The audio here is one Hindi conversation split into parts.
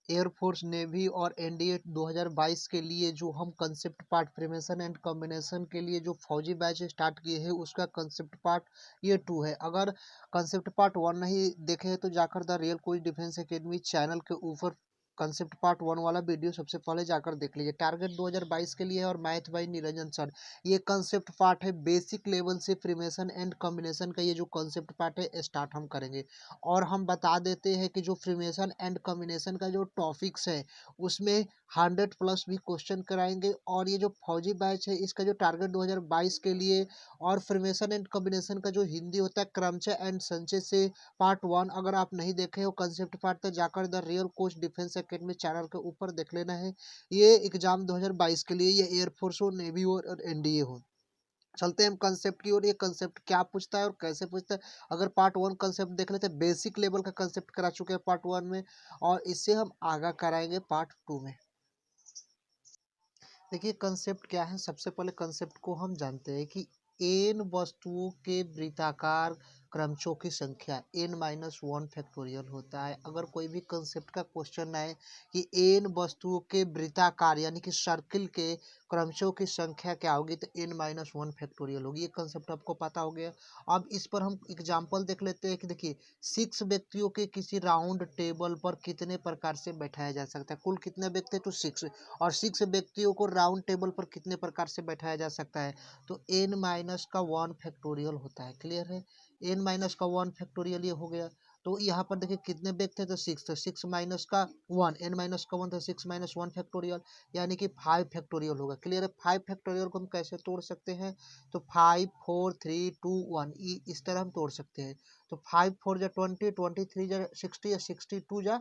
एयरफोर्स, नेवी और एनडीए 2022 के लिए जो हम concept part preparation and combination के लिए जो फौजी बैच स्टार्ट किए हैं उसका कंसेप्ट पार्ट ये 2 है। अगर कंसेप्ट पार्ट 1 नहीं देखे हैं तो जाकर the real coach defence academy channel के ऊपर कंसेप्ट पार्ट 1 वाला वीडियो सबसे पहले जाकर देख लीजिए। टारगेट 2022 के लिए है और मैथ बाई निरंजन सर। ये कंसेप्ट पार्ट है, बेसिक लेवल से प्रिपरेशन एंड कॉम्बिनेशन का ये जो कंसेप्ट पार्ट है स्टार्ट हम करेंगे। और हम बता देते हैं कि जो फ्रीमेसन एंड कॉम्बिनेशन का जो टॉपिक्स है उसमें 100 प्लस भी क्वेश्चन कराएंगे। और ये जो फौजी बैच है इसका जो टारगेट 2022 के लिए और फ्रीमेसन एंड कॉम्बिनेशन का जो हिंदी होता है क्रमचय एंड संचय से पार्ट 1 अगर आप नहीं देखे हो कंसेप्ट पार्ट तो जाकर the real coach defence academy channel के ऊपर देख लेना है। ये एग्जाम 2022 के लिए, ये एयरफोर्स हो, नेवी हो और एनडीए हो। चलते हैं हम कंसेप्ट की ओर। ये कंसेप्ट क्या पूछता है और कैसे पूछता है। अगर पार्ट 1 कंसेप्ट देख लेते हैं, बेसिक लेवल का कंसेप्ट करा चुके हैं पार्ट 1 में और इससे हम आगा कराएंगे पार्ट 2 में। देखिए कंसेप्ट क्या है, सबसे पहले कंसेप्ट को हम जानते हैं कि एन वस्तुओं के वृत्ताकार क्रमचों की संख्या n-1 फैक्टोरियल होता है। अगर कोई भी कंसेप्ट का क्वेश्चन आए कि एन वस्तुओं के वृत्ताकार यानी कि सर्किल के क्रमचों की संख्या क्या होगी तो n-1 फैक्टोरियल होगी। ये कंसेप्ट आपको पता हो गया। अब इस पर हम एग्जाम्पल देख लेते हैं कि देखिए 6 व्यक्तियों के किसी राउंड टेबल पर कितने प्रकार से बैठाया जा सकता है। कुल कितने व्यक्ति तो 6, और 6 व्यक्तियों को राउंड टेबल पर कितने प्रकार से बैठाया जा सकता है तो n-1 फैक्टोरियल होता है। क्लियर है, n-1 फैक्टोरियल ये हो गया। तो यहाँ पर देखिए कितने व्यक्ति थे तो 6, तो 6 माइनस का 1, n-1 तो 6-1 फैक्टोरियल यानी कि 5 फैक्टोरियल होगा। क्लियर है, 5 फैक्टोरियल को हम कैसे तोड़ सकते हैं तो 5 4 3 2 1 इस तरह हम तोड़ सकते हैं। तो 5 4 जा 20, 23 जा 60 या 62 जा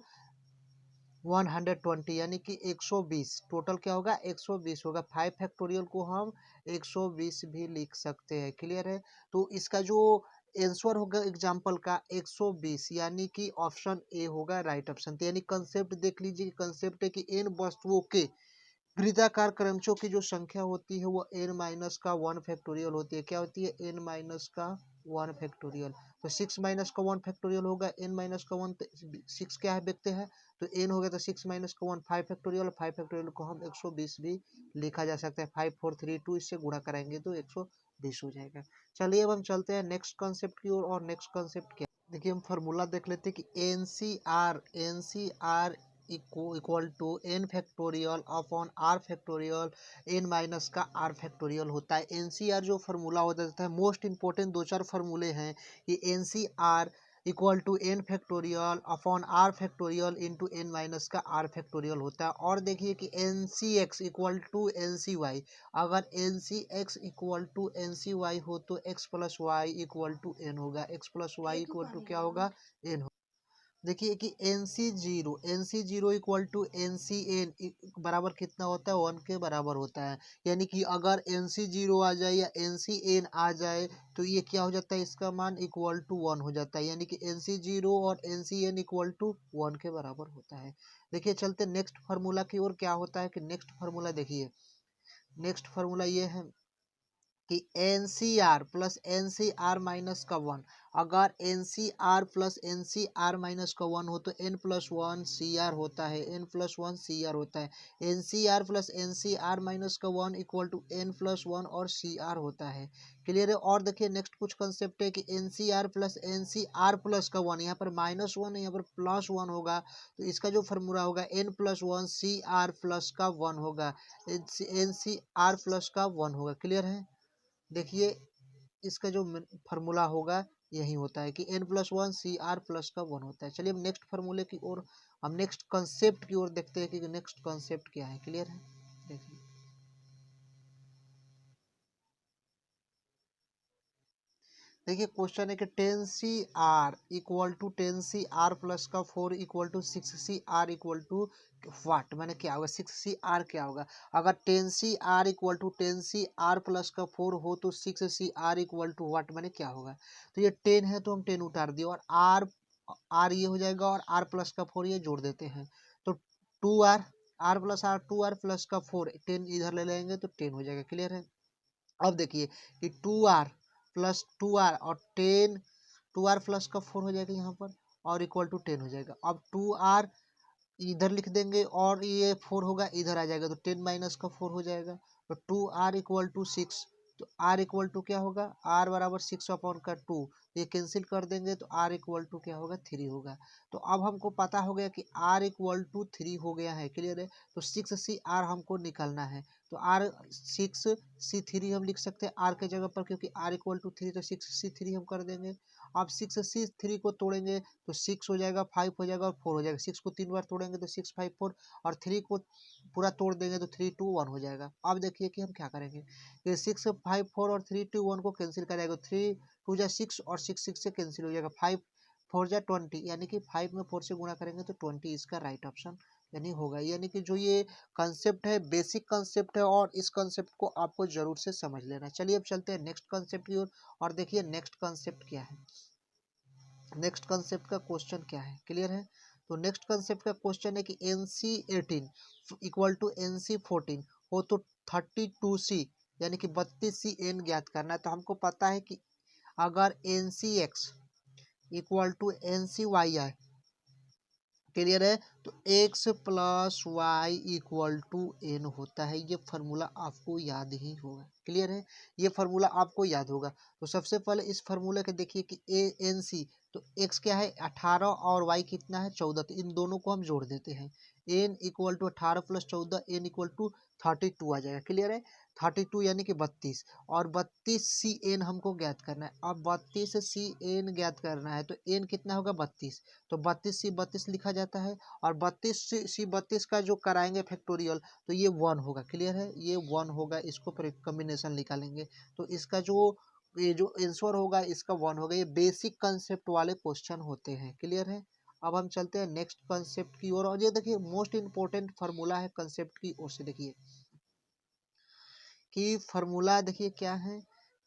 120 यानी कि 120। टोटल क्या होगा 120 होगा। 5 फैक्टोरियल को हम 120 भी लिख सकते हैं। क्लियर है, तो इसका जो आंसर होगा एग्जाम्पल का 120 यानी कि ऑप्शन ए होगा राइट ऑप्शन। तो यानी कंसेप्ट देख लीजिए, कंसेप्ट है कि इन वस्तुओं के वृत्ताकार क्रमशों की जो संख्या होती है वो n-1 फैक्टोरियल होती है। क्या होती है n-1 फैक्टोरियल। तो 6-1 फैक्टोरियल होगा n-1। 6 क्या है व्यक्ति है तो n हो गया, तो 6-1 5 फैक्टोरियल। 5 फैक्टोरियल को हम 120 भी लिखा जा सकता है। 5 4 3 2 इससे गुणा कराएंगे तो 120 हो जाएगा। चलिए अब हम चलते हैं नेक्स्ट कॉन्सेप्ट की ओर। और नेक्स्ट कॉन्सेप्ट क्या, देखिए हम फार्मूला देख लेते हैं कि n C r equal to n factorial upon r factorial n- का r फैक्टोरियल होता है। एनसीआर जो फार्मूला होता है, मोस्ट इंपॉर्टेंट 2-4 फार्मूले हैं। ये n C r equal to n factorial upon r factorial into n- का r फैक्टोरियल होता है। और देखिए कि n C x equal to n C y, अगर n C x equal to n C y हो तो x plus y equal to n होगा। x plus y equal to क्या होगा एन। देखिए कि n C zero equal to n C n बराबर कितना होता है 1 के बराबर होता है। यानी कि अगर एन सी जीरो आ जाए या एन सी एन आ जाए तो ये क्या हो जाता है, इसका मान इक्वल टू 1 हो जाता है। यानी कि एन सी जीरो और n C n equal to 1 के बराबर होता है। देखिए चलते नेक्स्ट फार्मूला की ओर। क्या होता है कि नेक्स्ट फार्मूला देखिए, नेक्स्ट फार्मूला ये है कि n C r plus n C r minus का 1। अगर n C r plus n C r minus का 1 हो तो n+1 सी आर होता है, n+1 सी आर होता है। N C r plus n C r minus का 1 इक्वल टू n+1 और सी आर होता है। क्लियर है। और देखिए नेक्स्ट कुछ कंसेप्ट है कि n C r plus n C r plus का 1, यहाँ पर -1 है, यहाँ पर +1 होगा। तो इसका जो फॉर्मूला होगा n+1 सी आर प्लस का 1 होगा, एन सी आर प्लस का 1 होगा। क्लियर है, देखिए इसका जो फार्मूला होगा यही होता है कि n+1 सी आर प्लस का 1 होता है। चलिए हम नेक्स्ट फार्मूले की ओर, हम नेक्स्ट कंसेप्ट की ओर देखते हैं कि नेक्स्ट कंसेप्ट क्या है। क्लियर है, देखिए देखिए क्वेश्चन है कि 10 C r equal to 10 C r plus का 4 equal to 6 C r equal to what, मैंने क्या होगा 6 सी आर क्या होगा। अगर 10 C r equal to 10 C r plus का 4 हो तो 6 C r equal to what, मैंने क्या होगा। तो ये 10 है तो हम 10 उतार दिए और आर आर ये हो जाएगा और आर प्लस का 4 ये जोड़ देते हैं तो 2 r, r plus r 2 r plus का 4, 10 इधर ले लेंगे तो 10 हो जाएगा। क्लियर है। अब देखिए कि 2 आर और 10, 2 आर प्लस का 4 हो जाएगा यहाँ पर और इक्वल टू 10 हो जाएगा। अब 2 आर इधर लिख देंगे और ये 4 होगा, इधर आ जाएगा तो 10 माइनस का 4 हो जाएगा। तो 2r इक्वल टू 6, तो r इक्वल टू क्या होगा, r बराबर 6 अपॉन का 2, ये कैंसिल कर देंगे तो r इक्वल टू क्या होगा, 3 होगा। तो अब हमको पता हो गया कि r इक्वल टू 3 हो गया है, क्लियर है। तो 6c r हमको निकालना है, तो r 6c3 हम लिख सकते हैं r के जगह पर, क्योंकि r इक्वल टू 3, तो 6c3 हम कर देंगे। अब 6c3 को तोड़ेंगे तो 6 हो जाएगा, 5 हो जाएगा और 4 हो जाएगा। 6 को 3 बार तोड़ेंगे तो 6 5 4, और 3 को पूरा तोड़ देंगे तो 3 2 1 हो जाएगा। अब देखिए कि हम क्या करेंगे, ये 6 5 4 और 3 2 1 को कैंसिल करेगा, 3 2 जा 6 और 6 6 से कैंसिल हो जाएगा, 5 4 जा 20, यानी कि 5 में 4 से गुणा करेंगे तो 20 इसका राइट ऑप्शन यानी होगा। यानी कि जो ये कंसेप्ट है बेसिक कंसेप्ट है, और इस कंसेप्ट को आपको जरूर से समझ लेना। चलिए अब चलते हैं नेक्स्ट कंसेप्ट की ओर, और देखिए नेक्स्ट कंसेप्ट क्या है। नेक्स्ट कंसेप्ट का क्वेश्चन क्या है, क्लियर है। तो नेक्स्ट कंसेप्ट का क्वेश्चन है कि NC18 इक्वल टू NC14 हो तो 32C यानी कि 32CN ज्ञात करना है। तो हमको पता है कि अगर NCX equal to NCYI, clear है, तो x plus y equal to n होता है। ये फार्मूला आपको याद ही होगा, क्लियर है, ये फार्मूला आपको याद होगा। तो सबसे पहले इस फार्मूला के देखिए कि ए एन सी, तो x क्या है 18 और y कितना है 14, तो इन दोनों को हम जोड़ देते हैं। n equal to 18 plus 14 n equal to 32 आ जाएगा, क्लियर है। 32 यानी कि 32, और 32CN हमको ज्ञात करना है। अब 32CN ज्ञात करना है तो n कितना होगा 32, तो 32C32 लिखा जाता है, और 32C32 का जो कराएंगे फैक्टोरियल तो ये 1 होगा, क्लियर है, ये 1 होगा। इसको कॉम्बिनेशन निकालेंगे तो इसका जो ये जो आंसर होगा इसका 1 होगा। ये बेसिक कंसेप्ट वाले क्वेश्चन होते हैं, क्लियर है। अब हम चलते हैं नेक्स्ट कंसेप्ट की ओर, और ये देखिए मोस्ट इंपॉर्टेंट फार्मूला है कंसेप्ट की ओर से। देखिए कि फार्मूला देखिए क्या है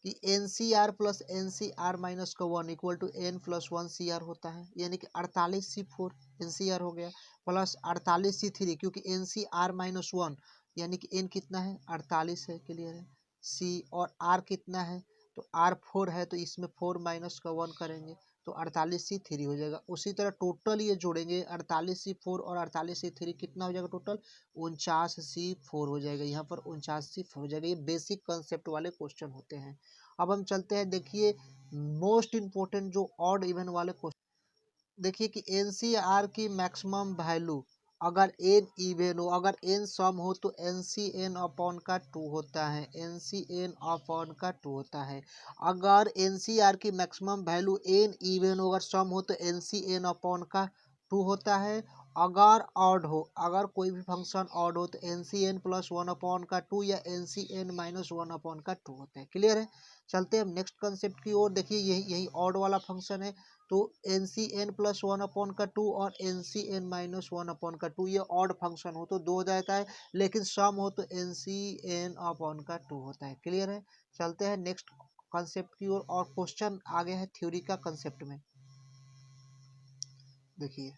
कि n C r plus n C r minus का 1 equal to n plus 1 CR होता है, यानी कि 48C4 NCR हो गया, प्लस 48C3, क्योंकि NCR-1 यानी कि n कितना है 48 है, क्लियर है। C और R कितना है, तो R 4 है, तो इसमें 4 माइनस का 1 करेंगे तो 48C3 हो जाएगा। उसी तरह टोटल ये जोड़ेंगे 48C4 और 48C3 कितना हो जाएगा टोटल 49C4 हो जाएगा। यहाँ पर 49C4 हो जाएगा। ये बेसिक कंसेप्ट वाले क्वेश्चन होते हैं। अब हम चलते हैं, देखिए मोस्ट इंपोर्टेंट जो ऑड इवन वाले क्वेश्चन, देखिए कि NCR की मैक्सिमम वैल्यू अगर n इवन हो, अगर n सम हो तो NCN अपॉन का 2 होता है, NCN अपॉन का 2 होता है। अगर NCR की मैक्सिमम वैल्यू n इवन हो, अगर सम हो तो NCN अपॉन का 2 होता है। अगर ऑड हो, अगर कोई भी फंक्शन ऑड हो तो NCN प्लस 1 अपॉन का 2 या NCN माइनस 1 अपॉन का 2 होता है, क्लियर है। चलते हैं नेक्स्ट कंसेप्ट की ओर। देखिए यही यही ऑड वाला फंक्शन है, तो n C n plus 1 upon का 2 और NCN-1 अपॉन का 2 ये ऑड फंक्शन हो तो 2 हो जाता है, लेकिन सम हो तो NCN अपॉन का 2 होता है, क्लियर है। चलते हैं नेक्स्ट कंसेप्ट की ओर, और क्वेश्चन आगे है थ्योरी का कंसेप्ट में। देखिए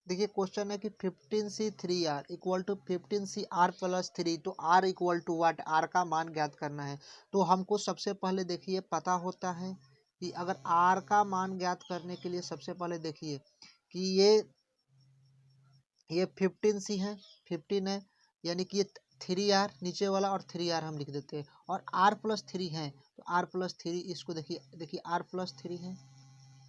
देखिए क्वेश्चन है कि 15C3R equal to 15CR plus 3, तो R equal to what, R का मान ज्ञात करना है। तो हमको सबसे पहले देखिए पता होता है कि अगर R का मान ज्ञात करने के लिए सबसे पहले देखिए कि ये 15C है, 15 है, यानी कि ये 3R नीचे वाला और 3R हम लिख देते हैं, और R प्लस 3 है तो R प्लस 3 इसको देखिए, देखिए R प्लस 3 है,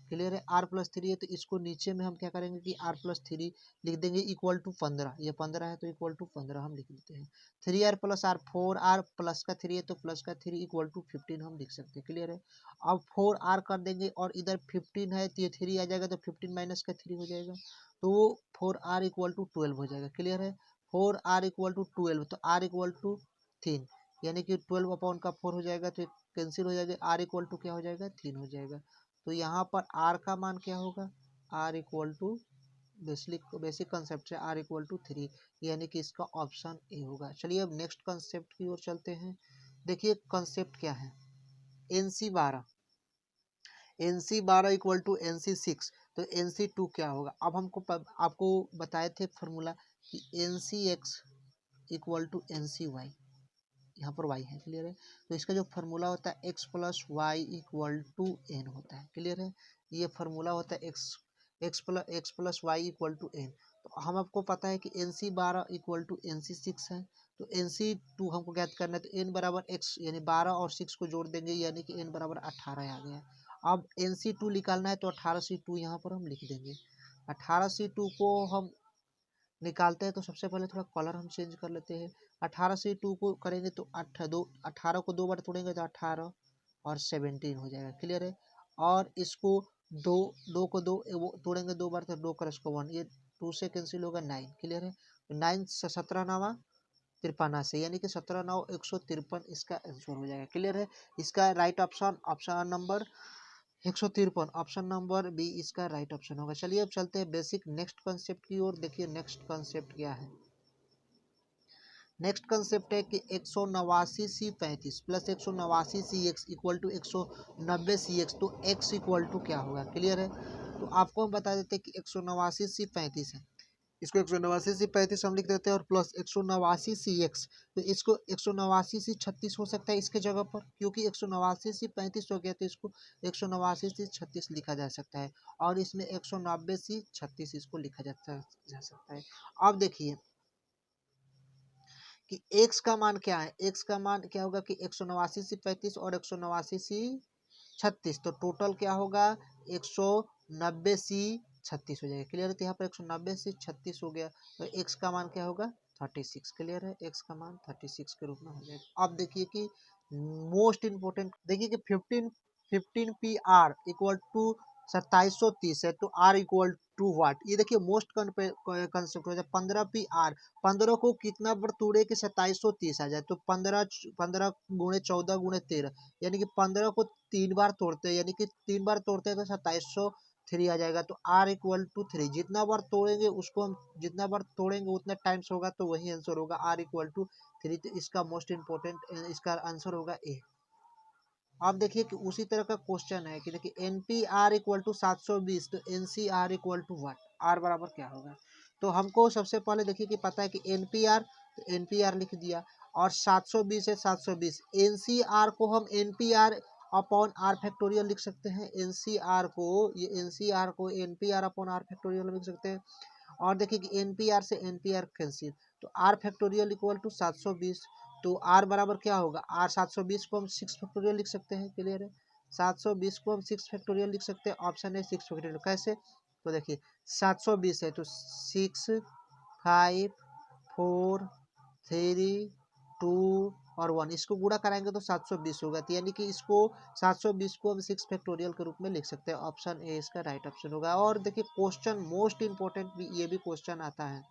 क्लियर है। R प्लस 3 है तो इसको नीचे में हम क्या करेंगे कि R प्लस 3 लिख देंगे इक्वल टू 15, ये 15 है तो इक्वल टू 15 हम लिख देते हैं। 3R plus R, 4R plus का 3 है तो प्लस का 3 इक्वल टू 15 हम लिख सकते हैं, क्लियर है। अब 4R कर देंगे और इधर 15 है तो ये 3 आ जाएगा तो 15 माइनस का 3 हो जाएगा, तो 4R इक्वल टू 12 हो जाएगा, क्लियर है। 4R इक्वल टू 12, तो R इक्वल टू 3, यानी कि 12 अपॉन का 4 हो जाएगा तो कैंसिल हो जाएगा, R इक्वल टू क्या हो जाएगा 3 हो जाएगा। तो यहाँ पर R का मान क्या होगा, R equal to basic concept से R इक्वल टू 3, यानी कि इसका ऑप्शन ए होगा। चलिए अब नेक्स्ट कंसेप्ट की ओर चलते हैं। देखिए कंसेप्ट क्या है, NC12, NC12 equal to NC6, तो NC2 क्या होगा। अब आपको बताए थे फॉर्मूला कि NCX इक्वल टू NCY, यहाँ पर y है, क्लियर है। तो इसका जो फार्मूला होता है x plus y equal to n होता है, क्लियर है। ये फार्मूला होता है x plus y equal to n. तो हम आपको पता है कि n C 12 equal to n C 6 है, तो एन सी 2 हमको ज्ञात करना है, तो एन बराबर एक्स यानी 12 और 6 को जोड़ देंगे यानी कि एन बराबर 18 आ गया। अब एन सी 2 निकालना है तो 18C2 यहाँ पर हम लिख देंगे। 18C2 को हम निकालते हैं तो सबसे पहले थोड़ा कलर हम चेंज कर लेते हैं। 18C2 को करेंगे तो 18 को 2 बार तोड़ेंगे तो 18 और 17 हो जाएगा, क्लियर है। और इसको दो दो को दो वो तोड़ेंगे 2 बार तो 2 क्रस को 1, ये 2 से कैंसिल होगा 9, क्लियर है। 9 से 17 नवा 53 से यानी कि 17 9 153 इसका आंसर हो जाएगा, क्लियर है। इसका right option option number 153, option number B इसका राइट ऑप्शन होगा। चलिए अब चलते हैं बेसिक नेक्स्ट कॉन्सेप्ट की ओर। देखिए नेक्स्ट कॉन्सेप्ट क्या है। नेक्स्ट कंसेप्ट है कि 189C35 plus 189CX equal to 190CX, तो x इक्वल टू क्या होगा, क्लियर है। तो आपको हम बता देते हैं कि 189C35 है, इसको 189C35 हम लिख देते हैं और प्लस 189CX, तो इसको 189C36 हो सकता है इसके जगह पर, क्योंकि 189C35 हो गया तो इसको 189C36 लिखा जा सकता है, और इसमें 190C36 इसको लिखा जा सकता है। अब देखिए कि x का मान क्या है, x का मान क्या होगा कि 189C35 और 189C36, तो टोटल क्या होगा 190C36 हो जाएगा, क्लियर है। तो यहाँ पर 190C36 हो गया, तो x का मान क्या होगा 36, क्लियर है। x का मान 36 के रूप में हो जाएगा। अब देखिए कि मोस्ट इम्पोर्टेंट, देखिए कि 15 PR इक्वल टू 2730 है, तो R इक्वल टू वाट, ये देखिए मोस्ट कंसेप्ट हो जाए। 15 PR, 15 को कितना बार तोड़े कि 2730 आ जाए, तो 15 गुणे 14 गुणे 13, यानी कि 15 को 3 बार तोड़ते हैं, यानी कि 3 बार तोड़ते हैं तो 2703 आ जाएगा। तो R इक्वल टू 3, जितना बार तोड़ेंगे उसको हम जितना बार तोड़ेंगे उतना टाइम्स होगा, तो वही आंसर होगा R इक्वल टू 3। तो इसका मोस्ट इंपॉर्टेंट इसका आंसर होगा ए। अब देखिए कि उसी तरह का क्वेश्चन है कि देखिए n P r equal to 720, तो n C r equal to what, r बराबर क्या होगा। तो हमको सबसे पहले देखिए कि पता है कि एन पी आर, तो एन पी आर लिख दिया, और 720 है 720, एन सी आर को हम n P r upon r factorial लिख सकते हैं, एन सी आर को ये एन सी आर को n P r upon r factorial लिख सकते हैं। और देखिए कि एन पी आर से एन पी आर कैंसिल, तो आर फैक्टोरियल इक्वल टू 720, तो आर बराबर क्या होगा, आर 720 को हम 6 फैक्टोरियल लिख सकते हैं, क्लियर है। 720 को हम 6 फैक्टोरियल लिख सकते हैं, ऑप्शन है 6 फैक्टोरियल। कैसे, तो देखिए 720 है तो 6 5 4 3 2 और 1, इसको गुणा कराएंगे तो 720 होगा, तो यानी कि इसको 720 को हम 6 फैक्टोरियल के रूप में लिख सकते हैं, ऑप्शन ए इसका राइट ऑप्शन होगा। और देखिए क्वेश्चन मोस्ट इंपॉर्टेंट भी ये भी क्वेश्चन आता है।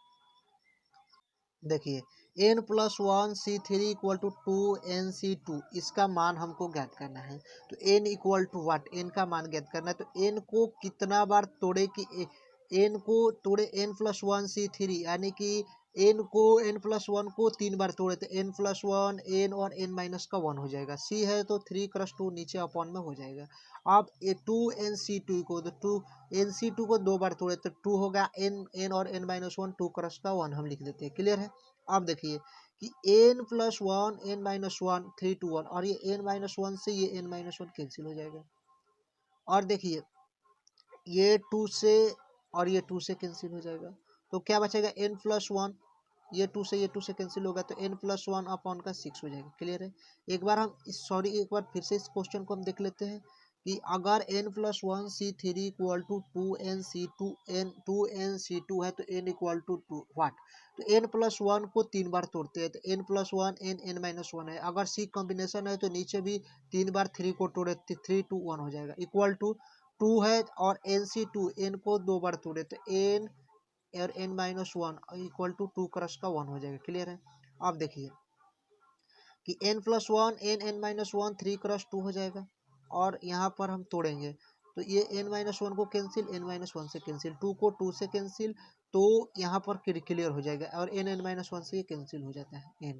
देखिए n+1C3 इक्वल टू 2nC2, इसका मान हमको ज्ञात करना है। तो n equal to what, n का मान ज्ञात करना है, तो n को कितना बार तोड़े कि n को तोड़े n+1C3, यानी कि n को n+1 को 3 बार तोड़े तो n+1 n और n-1 हो जाएगा। c है तो 3 × 2 नीचे अपॉन में हो जाएगा। अब 2nC2 को तो 2nC2 को 2 बार तोड़े तो 2 होगा, n और n-1 2 × 1 हम लिख देते हैं, क्लियर है। अब देखिए कि n+1 n-1 3 to 1, और ये n-1 से ये n-1 कैंसिल हो जाएगा। और देखिए ये 2 से और ये 2 से कैंसिल हो जाएगा, तो क्या बचेगा n+1, ये 2 से ये 2 से कैंसिल होगा तो n+1 अपॉन का 6 हो जाएगा, क्लियर है। एक बार हम एक बार फिर से इस क्वेश्चन को हम देख लेते हैं कि अगर n+1C3 इक्वल टू 2nC2 है तो n इक्वल टू 2 वाट, तो n+1 को 3 बार तोड़ते हैं तो n+1 n-1 है, अगर C कॉम्बिनेशन है तो नीचे भी 3 बार 3 को तोड़े 3 to 1 हो जाएगा, इक्वल टू 2 है, और nC2 n को 2 बार तोड़े तो n और n-1 इक्वल टू 2 × 1 हो जाएगा, क्लियर है। अब देखिए कि n+1 n-1 3 × 2 हो जाएगा, और यहाँ पर हम तोड़ेंगे तो ये n-1 को कैंसिल, n-1 से कैंसिल, 2 को 2 से कैंसिल, तो यहाँ पर क्लियर हो जाएगा, और n-1 से ये कैंसिल हो जाता है n।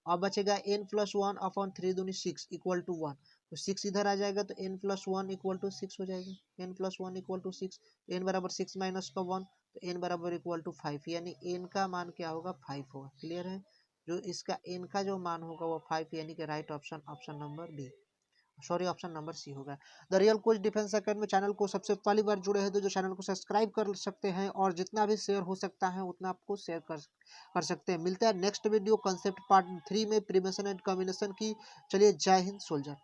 अब बचेगा n+1 अपॉन 3 दूनी 6 इक्वल टू 1, तो 6 इधर आ जाएगा तो n+1 इक्वल टू 6 हो जाएगा, n+1 इक्वल टू 6, n बराबर 6 माइनस का 1, तो n बराबर इक्वल टू 5, यानी n का मान क्या होगा 5 होगा, क्लियर है। जो इसका n का जो मान होगा वो 5, यानी कि right option option number B. Sorry, option number C होगा। The real coach defence academy channel को सबसे पहली बार जुड़े हैं तो चैनल को सब्सक्राइब कर सकते हैं और जितना भी शेयर हो सकता है उतना आपको शेयर कर सकते हैं। मिलता है नेक्स्ट वीडियो कंसेप्ट पार्ट 3 में, प्रिवेंशन एंड कॉम्बिनेशन की। चलिए, जय हिंद सोल्जर।